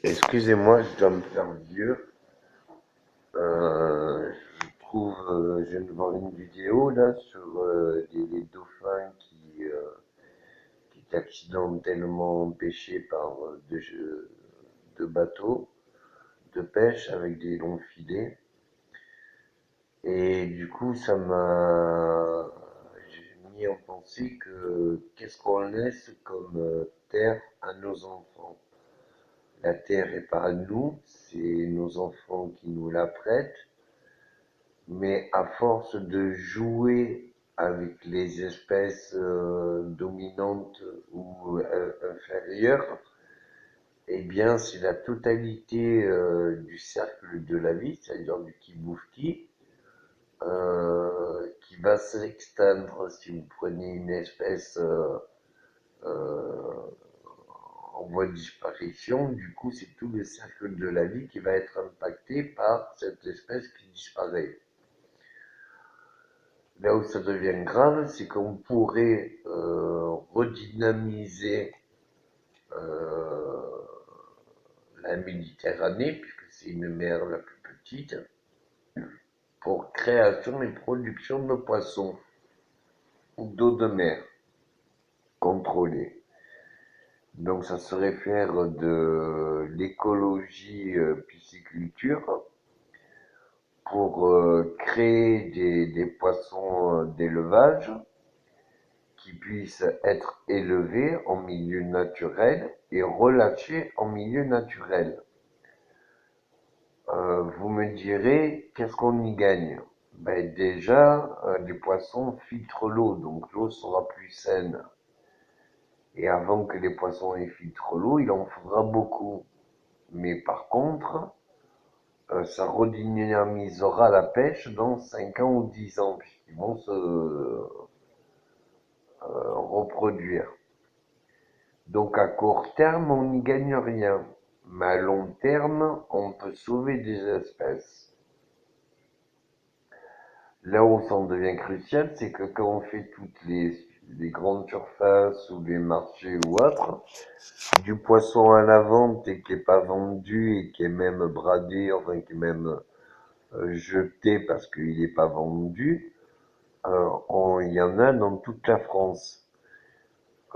Excusez-moi, je dois me faire vieux. Je viens de voir une vidéo là sur les dauphins qui étaient accidentellement empêchés par deux bateaux de pêche avec des longs filets. Et du coup, j'ai mis en pensée que qu'est-ce qu'on laisse comme terre à nos enfants. La terre est pas à nous, c'est nos enfants qui nous la prêtent. Mais à force de jouer avec les espèces dominantes ou inférieures, eh bien, c'est la totalité du cercle de la vie, c'est-à-dire du qui bouffe qui va s'exteindre si vous prenez une espèce euh, en voie de disparition. Du coup, c'est tout le cercle de la vie qui va être impacté par cette espèce qui disparaît. Là où ça devient grave, c'est qu'on pourrait redynamiser euh, la Méditerranée, puisque c'est une mer la plus petite, pour création et production de poissons ou d'eau de mer contrôlée. Donc ça serait faire de l'écologie pisciculture pour créer des poissons d'élevage qui puissent être élevés en milieu naturel et relâchés en milieu naturel. Vous me direz, qu'est-ce qu'on y gagne? Ben déjà, les poissons filtrent l'eau, donc l'eau sera plus saine. Et avant que les poissons filtrent l'eau, il en faudra beaucoup. Mais par contre, ça redynamisera la pêche dans 5 ans ou 10 ans, puisqu'ils vont se reproduire. Donc à court terme, on n'y gagne rien. Mais à long terme, on peut sauver des espèces. Là où ça en devient crucial, c'est que quand on fait les grandes surfaces ou les marchés ou autres, du poisson à la vente et qui est pas vendu et qui est même bradé, enfin qui est même jeté parce qu'il n'est pas vendu, il y en a dans toute la France.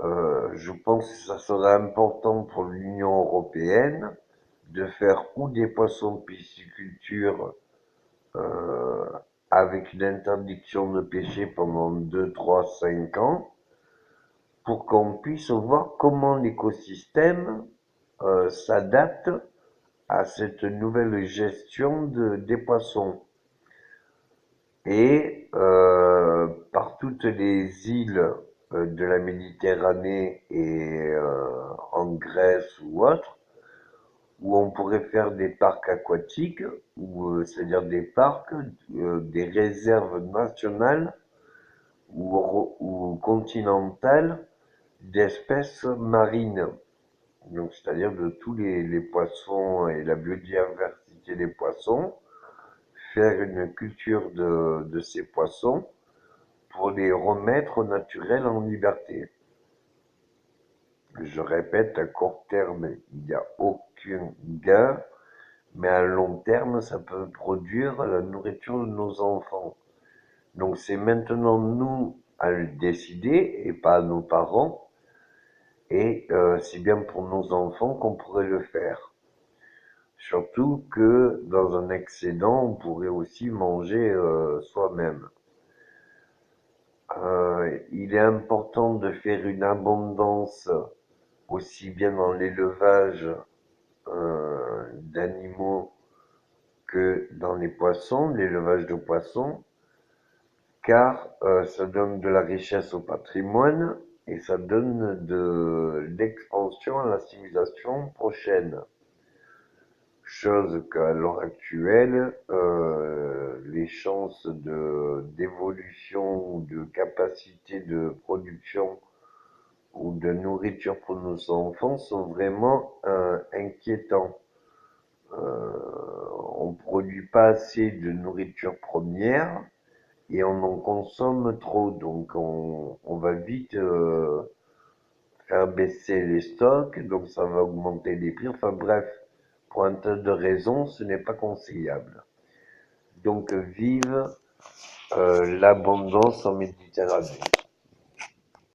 Je pense que ça serait important pour l'Union européenne de faire ou des poissons de pisciculture euh, avec une interdiction de pêcher pendant 2, 3, 5 ans pour qu'on puisse voir comment l'écosystème s'adapte à cette nouvelle gestion des poissons. Et par toutes les îles de la Méditerranée et en Grèce ou autre, où on pourrait faire des parcs aquatiques, c'est-à-dire des parcs, des réserves nationales ou continentales d'espèces marines. Donc, c'est-à-dire de tous les poissons et la biodiversité des poissons, faire une culture de ces poissons pour les remettre au naturel en liberté. Je répète, à court terme, il n'y a aucun gain, mais à long terme, ça peut produire la nourriture de nos enfants. Donc c'est maintenant nous à le décider et pas nos parents. Et c'est bien pour nos enfants qu'on pourrait le faire. Surtout que dans un excédent, on pourrait aussi manger soi-même. Il est important de faire une abondance aussi bien dans l'élevage d'animaux que dans les poissons, l'élevage de poissons, car ça donne de la richesse au patrimoine et ça donne de l'expansion à la civilisation prochaine. Chose qu'à l'heure actuelle, les chances d'évolution ou de capacité de production ou de nourriture pour nos enfants sont vraiment inquiétants. On produit pas assez de nourriture première et on en consomme trop, donc on va vite faire baisser les stocks, donc ça va augmenter les prix. Enfin bref, Pour un tas de raisons, ce n'est pas conseillable. Donc vive l'abondance en Méditerranée.